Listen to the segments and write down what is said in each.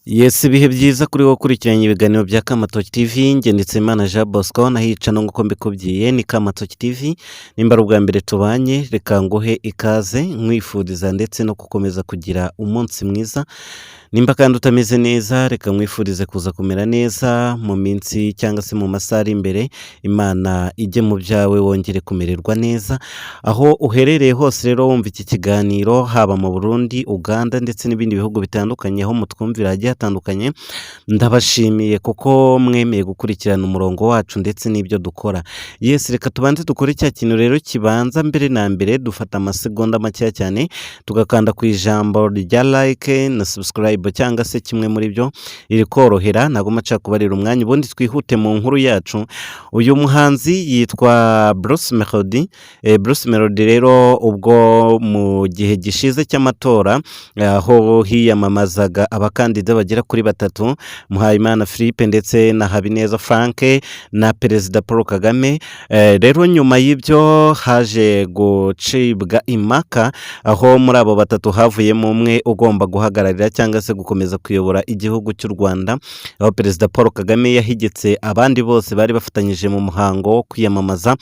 Yes, ibihe byiza kuri wowe ukurikiranye ibiganiro bya Kamatoki TV, njye Nditsemana Jean Bosco nahica no nk'uko mbikubwiye ni Kamatoki TV, nimba ari ubwa mbere tubanye reka nguhe ikaze nkwifuriza ndetse no gukomeza kugira umunsi mwiza, nimba kandi utameze neza reka nkwifurize kuza kumera neza mu minsi cyangwa se mu masaha ari imbere, Imana ijye mu byawe wongere kumererwa neza, aho uherereye hose rero wumva iki kiganiro haba mu Burundi, Uganda ndetse n'ibindi bihugu bitandukanye aho mutwumvira hagiye hatandukanye, ndabashimiye kuko mwemeye gukurikirana umurongo wacu ndetse n'ibyo dukora. Yes, reka tubanze dukore cya kintu rero kibanza mbere na mbere, dufata amasegonda makeya cyane tugakanda ku ijambo rya like na subscribe cyangwa se kimwe muri byo, iri korohera ntabwo maca kubarira umwanya, ubundi twihute mu nkuru yacu. Uyu muhanzi yitwa Bruce Melody. Bruce Melody rero ubwo mu gihe gishize cy'amatora aho hiyamamazaga abakandida bagera kuri batatu, Muhayimana Philippe ndetse na Habineza Frank na Perezida Paul Kagame. Rero nyuma y'ibyo haje gucibwa impaka aho muri abo batatu havuyemo umwe ugomba guhagararira cyangwa se gukomeza kuyobora igihugu cy'u Rwanda, aho Perezida Paul Kagame yahigitse abandi bose bari bafatanyije mu muhango wo kwiyamamaza,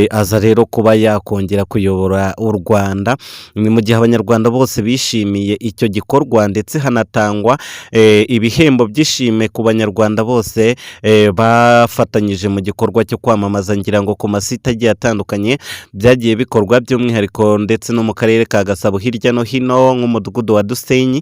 aza rero kuba yakongera kuyobora u Rwanda. Ni mu gihe abanyarwanda bose bishimiye icyo gikorwa ndetse hanatangwa ibihembo by'ishime ku banyarwanda bose bafatanyije mu gikorwa cyo kwamamaza, ngira ngo ku masite agiye atandukanye byagiye bikorwa by'umwihariko ndetse no mu karere ka Gasabo hirya no hino nk'umudugudu wa Dusenyi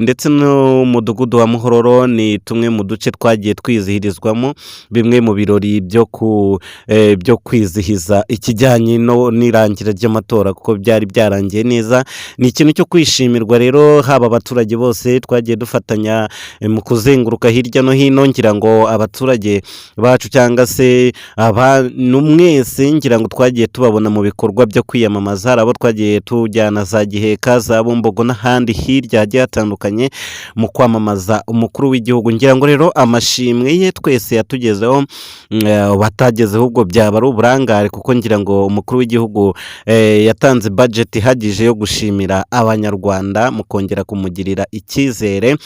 ndetse n'umudugudu wa Muhororo, ni tumwe mu duce twagiye twizihirizwamo bimwe mu birori byo kwizihiza ikijyanye n'irangira ry'amatora kuko byari byarangiye neza. Ni ikintu cyo kwishimirwa rero, haba abaturage bose twagiye dufatanya mu kuzenguruka hirya no hino, ngira ngo abaturage bacu cyangwa se abantu mwese ngira ngo twagiye tubabona mu bikorwa byo kwiyamamaza, hari abo twagiye tujyana za Giheka, za Bumbogo n'ahandi hirya hagiye hatandukanye mu kwamamaza umukuru w'igihugu. Ngira ngo rero amashimwe ye twese yatugezeho, batagezeho ubwo byaba ari uburangare kuko ngira ngo umukuru w'igihugu yatanze budget ihagije yo gushimira abanyarwanda mu kongera kumugirira icyizere.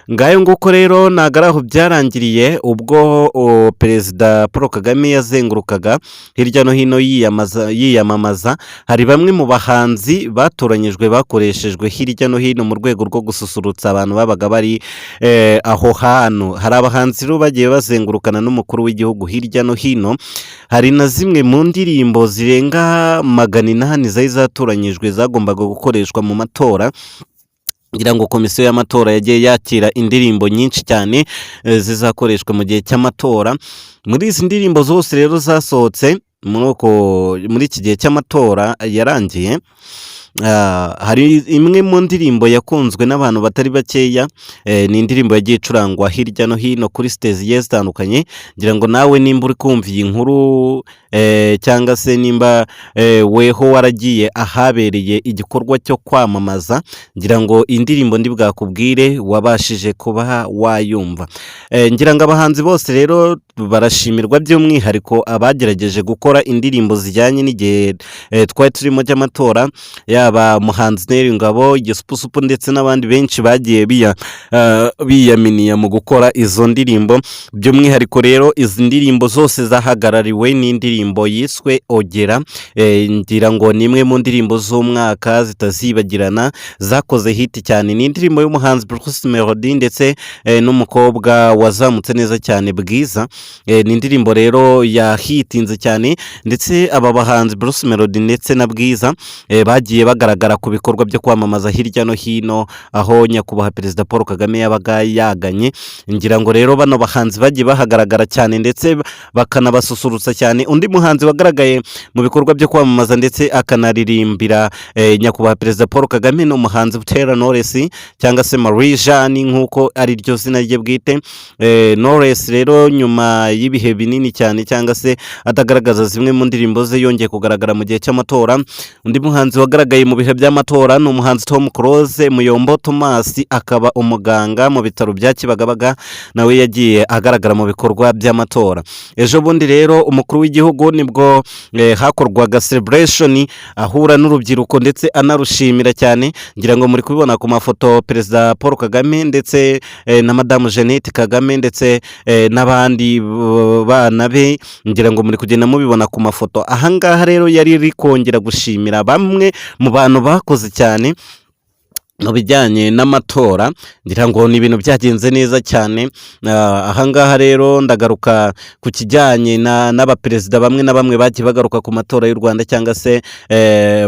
Ngayo nguko rero ntabwo ari aho byarangiriye, ubwo Perezida Paul Kagame yazengurukaga hirya no hino yiyamamaza, hari bamwe mu bahanzi batoranyijwe bakoreshejwe hirya no hino mu rwego rwo gususurutsa abantu babaga bari aho hantu. Hari abahanzi rero bagiye bazengurukana n'umukuru w'igihugu hirya no hino, hari na zimwe mu ndirimbo zirenga 800 zari zatoranyijwe zagombaga gukoreshwa mu matora. Ngira ngo komisiyo y'amatora yagiye yakira indirimbo nyinshi cyane zizakoreshwa mu gihe cy'amatora. Muri izi ndirimbo zose rero zasohotse muri iki gihe cy'amatora yarangiye, hari imwe mu ndirimbo yakunzwe n'abantu batari bakeya, ni indirimbo yagiye icurangwa hirya no hino kuri stage zigiye zitandukanye. Ngira ngo nawe nimba uri kumva iyi nkuru cyangwa se nimba weho waragiye ahabereye igikorwa cyo kwamamaza, ngira ngo indirimbo ndi bwakubwire wabashije kuba wayumva. Ngira ngo abahanzi bose rero barashimirwa, by'umwihariko abagerageje gukora indirimbo zijyanye n'igihe twari turimo cy'amatora, yaba umuhanzi Neri Ngabo, Gisupusupu ndetse n'abandi benshi bagiye biyaminiya mu gukora izo ndirimbo. By'umwihariko rero izi ndirimbo zose zahagarariwe n'indirimbo yiswe Ogera, ngira ngo ni imwe mu ndirimbo z'umwaka zitazibagirana zakoze hit cyane. Ni indirimbo y'umuhanzi Bruce Melody ndetse n'umukobwa wazamutse neza cyane Bwiza. Ni indirimbo rero yahitinze cyane, ndetse aba bahanzi Bruce Melody ndetse na Bwiza bagiye bagaragara ku bikorwa byo kwamamaza hirya no hino aho nyakubahwa Perezida Paul Kagame yabaga yaganye. Ngira ngo rero bano bahanzi bagiye bahagaragara cyane ndetse bakanabasusurutsa cyane. Undi muhanzi wagaragaye mu bikorwa byo kwamamaza ndetse akanaririmbira nyakubahwa Perezida Paul Kagame ni umuhanzi Butera Knowless cyangwa se Marie Jeanne nk'uko ari ryo zina rye bwite. Knowless rero nyuma y'ibihe binini cyane cyangwa se atagaragaza zimwe mu ndirimbo ze yongeye kugaragara mu gihe cy'amatora. Undi muhanzi wagaragaye mu bihe by'amatora ni umuhanzi Tom Close. Muyombo Thomas akaba umuganga mu bitaro bya Kibagabaga, nawe yagiye agaragara mu bikorwa by'amatora. Ejo bundi rero umukuru w'igihugu nibwo hakorwaga celebration ahura n'urubyiruko ndetse anarushimira cyane, ngira ngo muri kubibona ku mafoto Perezida Paul Kagame ndetse na Madamu Jeannette Kagame ndetse n'abandi bana be, ngira ngo muri kugenda mubibona ku mafoto. Ahangaha rero yari kongera gushimira bamwe mu bantu bakoze cyane mu bijyanye n'amatora, ngira ngo ni ibintu byagenze neza cyane. Ahangaha rero ndagaruka ku kijyanye n'abaperezida bamwe na bamwe bagiye bagaruka ku matora y'u Rwanda cyangwa se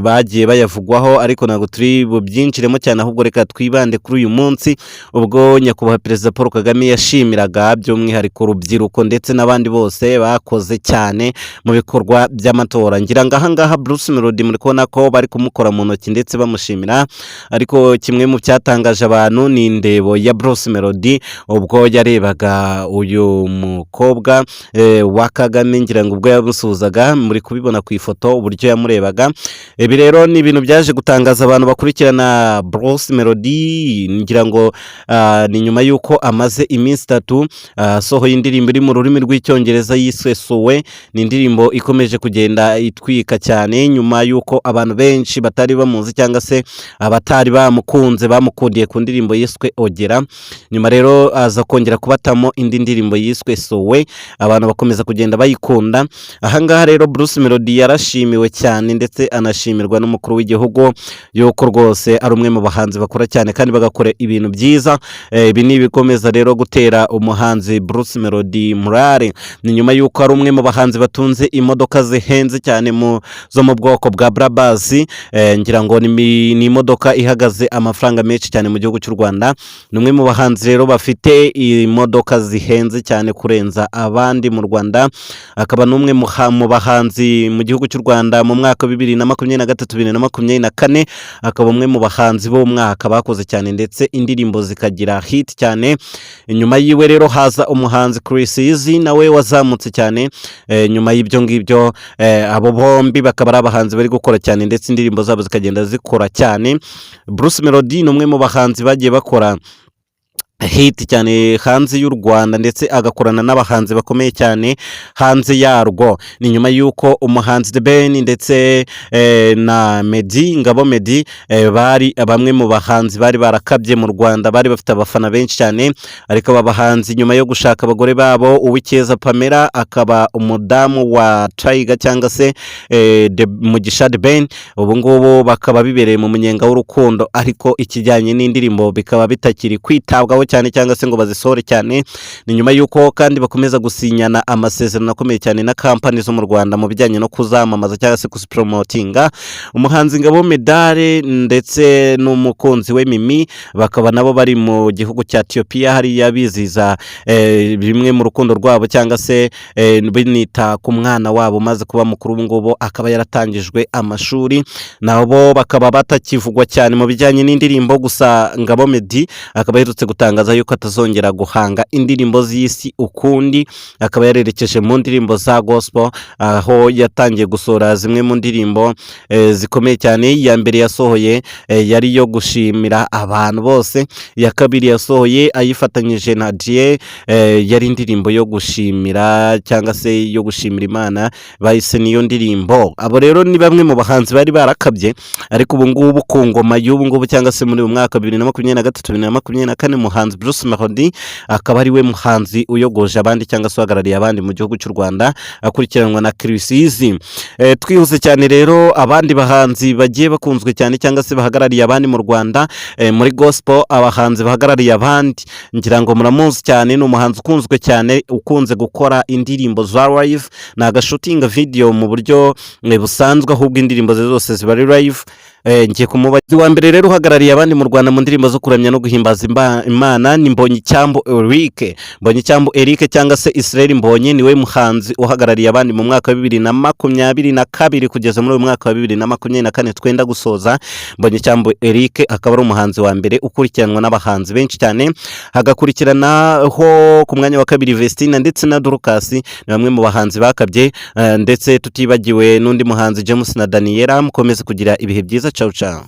bagiye bayavugwaho, ariko ntabwo turi bubyinjiremo cyane, ahubwo reka twibande kuri uyu munsi ubwo nyakubahwa Perezida Paul Kagame yashimiraga by'umwihariko urubyiruko ndetse n'abandi bose bakoze cyane mu bikorwa by'amatora. Ngira ngo ahangaha Bruce Melody muri kubona ko bari kumukora mu ntoki ndetse bamushimira, ariko kimwe mu cyatangaje abantu ni indebo ya Bruce Melody ubwo yarebaga uyu mukobwa wa Kagame, ngira ngo ubwo yamusuhuzaga muri kubibona ku ifoto uburyo yamurebaga. Ibi rero ni ibintu byaje gutangaza abantu bakurikirana Bruce Melody, ngira ngo ni nyuma y'uko amaze iminsi 3 asohoye indirimbo iri mu rurimi rw'icyongereza yiswe Sowe. Ni indirimbo ikomeje kugenda itwika cyane nyuma y'uko abantu benshi batari bamuzi cyangwa se abatari bamukundiye ku ndirimbo yiswe Ogera. Nyuma rero aza kongera kubatamo indi ndirimbo yiswe Sowe, abantu bakomeza kugenda bayikunda. Ahangaha rero Bruce Melody yarashimiwe cyane ndetse anashimirwa n'umukuru w'igihugu yuko rwose ari umwe mu bahanzi bakora cyane kandi bagakora ibintu byiza. Ibi ni ibikomeza rero gutera umuhanzi Bruce Melody morale. Ni nyuma y'uko ari umwe mu bahanzi batunze imodoka zihenze cyane zo mu bwoko bwa Brabus. Ngira ngo ni imodoka ihagaze amafaranga menshi cyane mu gihugu cy'u Rwanda. Ni umwe mu bahanzi rero bafite imodoka zihenze cyane kurenza abandi mu Rwanda, akaba n'umwe mu bahanzi mu gihugu cy'u Rwanda mu mwaka wa 2023-2024, akaba umwe mu bahanzi b'umwaka bakoze cyane ndetse indirimbo zikagira hit cyane. Nyuma yiwe rero haza umuhanzi Chris Easy nawe wazamutse cyane. Nyuma y'ibyo ngibyo abo bombi bakaba ari abahanzi bari gukora cyane ndetse indirimbo zabo zikagenda zikora cyane. Bruce Melody ni umwe mu bahanzi bagiye bakora hit cyane hanze y'u Rwanda ndetse agakorana n'abahanzi bakomeye cyane hanze yarwo. Ni nyuma y'uko umuhanzi The Ben ndetse na Ngabo Meddy bari bamwe mu bahanzi bari barakabye mu Rwanda, bari bafite abafana benshi cyane, ariko aba bahanzi nyuma yo gushaka abagore babo, Uwikeza Pamela akaba umudamu wa Tiger cyangwa se Mugisha The Ben, ubu ngubu bakaba bibereye mu munyenga w'urukundo, ariko ikijyanye n'indirimbo bikaba bitakiri kwitabwaho cyane cyangwa se ngo bazisore cyane. Ni nyuma y'uko kandi bakomeza gusinyana amasezerano akomeye cyane na company zo mu Rwanda mu bijyanye no kuzamamaza cyangwa se kuzipromotinga. Umuhanzi Ngabo Meddy ndetse n'umukunzi we Mimi bakaba nabo bari mu gihugu cya Ethiopia hariya biziza bimwe mu rukundo rwabo cyangwa se binita ku mwana wabo maze kuba mukuru. Ubu ngubu akaba yaratangijwe amashuri, nabo bakaba batakivugwa cyane mu bijyanye n'indirimbo. Gusa Ngabo Meddy akaba yerutse gutangaza yuko atazongera guhanga indirimbo z'isi ukundi, akaba yarerekeje mu ndirimbo za gospel, aho yatangiye gusora zimwe mu ndirimbo zikomeye cyane. Iya mbere yasohoye yari yo gushimira abantu bose, iya kabiri yasohoye ayifatanyije na Dieu yari indirimbo yo gushimira cyangwa se yo gushimira Imana, bahise niyo ndirimbo. Abo rero ni bamwe mu bahanzi bari barakabye, ariko ubu ngubu ku ngoma y'ubu ngubu cyangwa se muri uyu mwaka 2023-2024 umuhanzi Bruce Melody akaba ari we muhanzi uyogoje abandi cyangwa se uhagarariye abandi mu gihugu cy'u Rwanda, akurikiranwa na Chris Easy. Twihuse cyane rero abandi bahanzi bagiye bakunzwe cyane cyangwa se bahagarariye abandi mu Rwanda muri gospel. Abahanzi bahagarariye abandi ngira ngo muramuzi cyane, ni umuhanzi ukunzwe cyane ukunze gukora indirimbo za live, na agashutinga video mu buryo busanzwe, ahubwo indirimbo ze zose ziba ari live. Ngiye kumubazi wa mbere rero uhagarariye abandi mu Rwanda mu ndirimbo zo kuramya no guhimbaza Imana ni Mbonyicyambu Eric. Mbonyicyambu Eric cyangwa se Israel Mbonyi niwe muhanzi uhagarariye abandi mu mwaka wa 2022 kugeza muri uyu mwaka wa 2024 twenda gusoza. Mbonyicyambu Eric akaba ari umuhanzi wa mbere ukurikiranwa n'abahanzi benshi cyane, hagakurikiranaho ku mwanya wa kabiri Vestina ndetse na Dorcas, ni bamwe mu bahanzi bakabye, ndetse tutibagiwe n'undi muhanzi James na Daniela. Mukomeze kugira ibihe byiza cawu cawu.